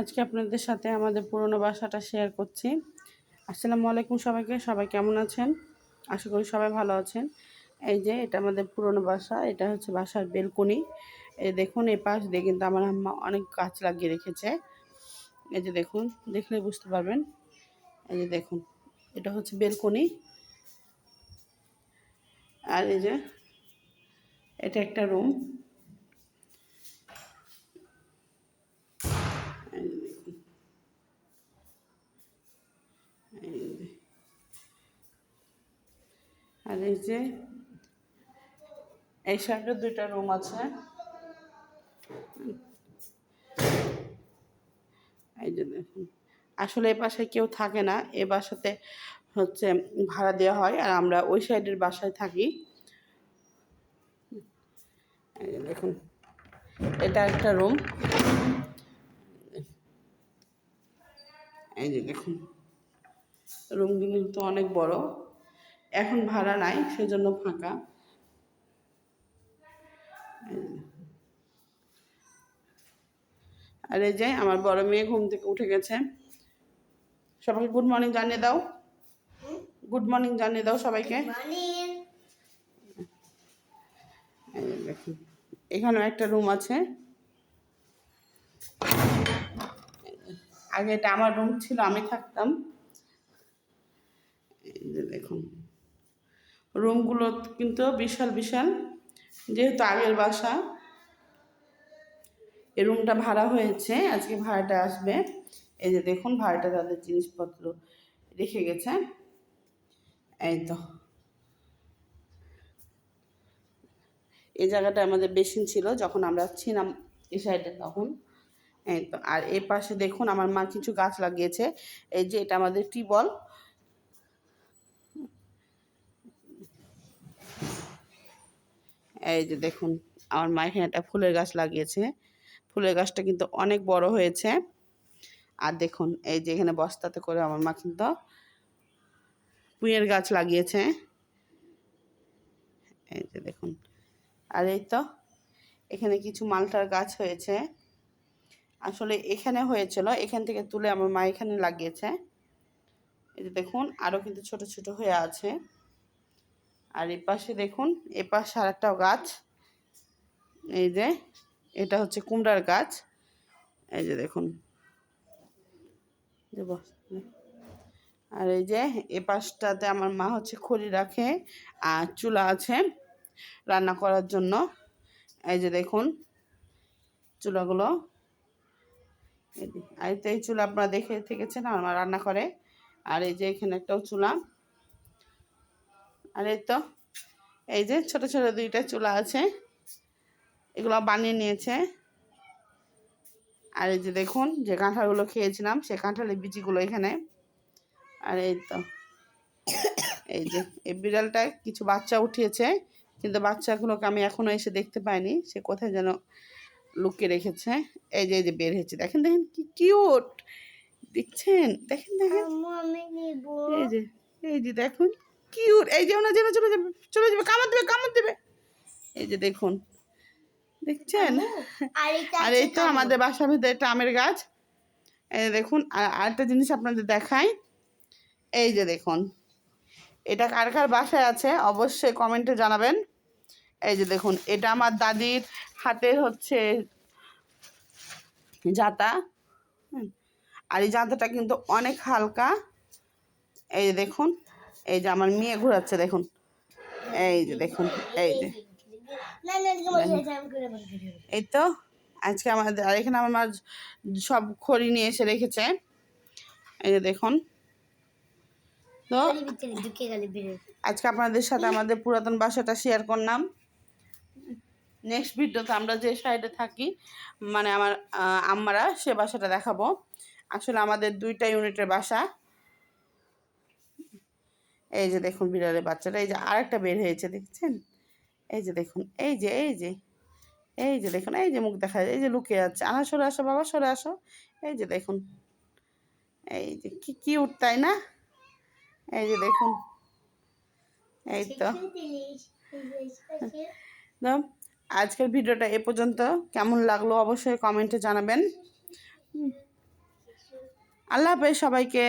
আজকে আপনাদের সাথে আমাদের পুরনো বাসাটা শেয়ার করছি। আসসালামু আলাইকুম সবাইকে। সবাই কেমন আছেন? আশা করি সবাই ভালো আছেন। এই যে এটা আমাদের পুরনো বাসা, এটা হচ্ছে বাসার বেলকনি। এই দেখুন, এই পাশ দিয়ে কিন্তু আমার আম্মা অনেক গাছ লাগিয়ে রেখেছে। এই যে দেখুন, দেখলে বুঝতে পারবেন। এই যে দেখুন, এটা হচ্ছে বেলকনি। আর এই যে এটা একটা রুম। আর এই যে এই সাইডে দুইটা রুম আছে। এই যে দেখুন, আসলে এ বাসায় কেউ থাকে না, এ বাসাতে হচ্ছে ভাড়া দেওয়া হয়, আর আমরা ওই সাইডের বাসায় থাকি। এই যে দেখুন, এটা একটা রুম। এই যে দেখুন, রুমগুলো কিন্তু অনেক বড়। এখন ভাড়া নাই, সেজন্য ফাঁকা। আর এই যে আমার বড় মেয়ে ঘুম থেকে উঠে গেছে। সবাইকে গুড মর্নিং জানিয়ে দাও। গুড মর্নিং জানিয়ে দাও সবাইকে। এই যে দেখুন, এখানেও একটা রুম আছে। আগে এটা আমার রুম ছিল, আমি থাকতাম। এই যে দেখুন, রুমগুলো কিন্তু বিশাল বিশাল, যেহেতু আগের বাসা। এই রুমটা ভাড়া হয়েছে, আজকে ভাড়াটা আসবে। এই যে দেখুন, ভাড়াটা তাদের জিনিসপত্র রেখে গেছে। এই তো, এই জায়গাটা আমাদের বেসিন ছিল যখন আমরা ছিলাম এই সাইডে, তখন। এই তো, আর এই পাশে দেখুন আমার মা কিছু গাছ লাগিয়েছে। এই যে এটা আমাদের টিউবওয়েল। এই যে দেখুন, আমার মা এখানে একটা ফুলের গাছ লাগিয়েছে। ফুলের গাছটা কিন্তু অনেক বড় হয়েছে। আর দেখুন, এই যে এখানে বস্তাতে করে আমার মা কিন্তু পুঁইয়ের গাছ লাগিয়েছে। এই যে দেখুন, আর এই তো এখানে কিছু মালটার গাছ হয়েছে। আসলে এখানে হয়েছিল, এখান থেকে তুলে আমার মা এখানে লাগিয়েছে। এই যে দেখুন, আরও কিন্তু ছোট ছোট হয়ে আছে। আর এই পাশে দেখুন, এ পাশে আর একটাও গাছ। এই যে এটা হচ্ছে কুমড়ার গাছ। এই যে দেখুন, আর এই যে এ পাশটাতে আমার মা হচ্ছে খড়ি রাখে, আর চুলা আছে রান্না করার জন্য। এই যে দেখুন চুলাগুলো। আর এই চুলা আপনারা দেখে থেকেছেন, আমার মা রান্না করে। আর এই যে এখানে একটাও চুলা। আর এই তো এই যে ছোট ছোট দুইটা চুলা আছে, এগুলো বানিয়ে নিয়েছে। আর এই যে দেখুন, যে কাঁঠালগুলো খেয়েছিলাম সে কাঁঠালের বিচিগুলো এখানে। আর এই তো এই যে এই বিড়ালটায় কিছু বাচ্চা উঠিয়েছে, কিন্তু বাচ্চাগুলোকে আমি এখনো এসে দেখতে পাইনি, সে কোথায় যেন লুকিয়ে রেখেছে। এই যে বের হয়েছে, দেখেন দেখেন কি কিউট, দেখছেন? দেখেন দেখেন, এই যে এই যে দেখুন কিউট। এই যে ওনা যেন চলে যাবে, চলে যাবে, কামড় দেবে, কামড় দেবে। এই যে দেখুন, দেখছেন? আর এই তো আমাদের বাসার ভিতরে একটা আমের গাছ। এই যে দেখুন, আর আরেকটা জিনিস আপনাদের দেখাই। এই যে দেখুন, এটা কার কার বাসায় আছে অবশ্যই কমেন্টে জানাবেন। এই যে দেখুন, এটা আমার দাদির হাতের হচ্ছে জাতা। আর এই জাতাটা কিন্তু অনেক হালকা। এই যে দেখুন, এই যে আমার মেয়ে ঘোরাচ্ছে দেখুন। এই যে দেখুন, এই যে এই তো আজকে আমাদের, আর এখানে আমার মা সব খড়ি নিয়ে এসে রেখেছে। এই যে দেখুন, তো আজকে আপনাদের সাথে আমাদের পুরাতন বাসাটা শেয়ার করলাম। নেক্সট ভিডিওতে আমরা যে সাইডে থাকি, মানে আমার আম্মারা, সে বাসাটা দেখাবো। আসলে আমাদের দুইটা ইউনিটের বাসা। এই যে দেখুন বিড়ালের বাচ্চাটা, এই যে আরেকটা বের হয়েছে, দেখছেন? এই যে দেখুন, এই যে এই যে এই যে দেখুন, এই যে মুখ দেখা যায়, এই যে লুকিয়ে যাচ্ছে। সরে আসো বাবা, সরে আসো। এই যে দেখুন, এই যে কি কিউট, তাই না? এই যে দেখুন, এই তো আজকের ভিডিওটা এ পর্যন্ত। কেমন লাগলো অবশ্যই কমেন্টে জানাবেন। আল্লাহ হাফেজ সবাইকে।